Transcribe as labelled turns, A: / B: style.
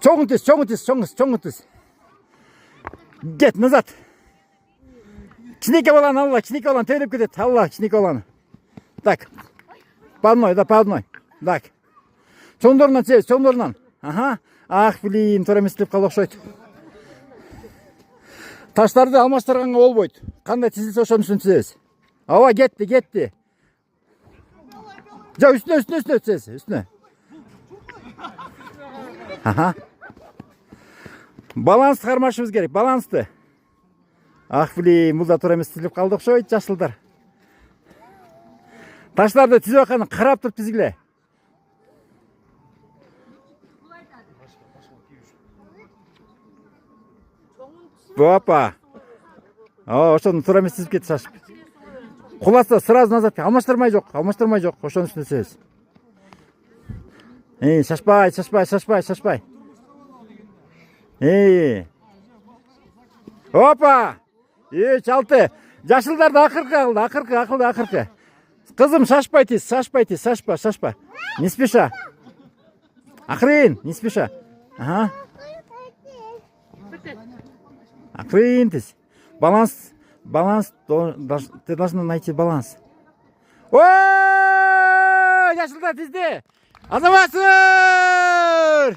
A: Чоң тез. Get назад. Кішінекей баланы алла, кішінекей баланы төйлеп кетеді. Алла, кішінекей баланы. Так. По одной. Так. Чоңдорынан сез, чоңдорынан. Ага. Ах, блин, тура емес деп қалды оқшайды. Таштарды алмаштырғанға болбойды. Қандай тізілсе ошоның үстүнө тізесіз. Ава, кетті. Жа, үстүнө тізесіз, үстүнө. Ага. Баланс қармашымыз керек, балансты. Ах, блин, бұл да тура емес тізіліп қалды оқшайды, жашылдар. Таштарды тізіп ақаны қарап тұрып тізгіле. Опа. Ошоны тура емес тізіп кетті шашып. Құласа сразу назад. Алмаштырмай жоқ. Ошоның үстіне тізесіз. Шашпай. Опа. Чалты. Жашылдарды ақырқы. Қызым, шашпай тез, шашпа. Не спеша. Ақырын, не спеша. Ага. Ақырын тез. Баланс. Ты должна найти баланс. О, жашылдар тезде. Азаматсыздар.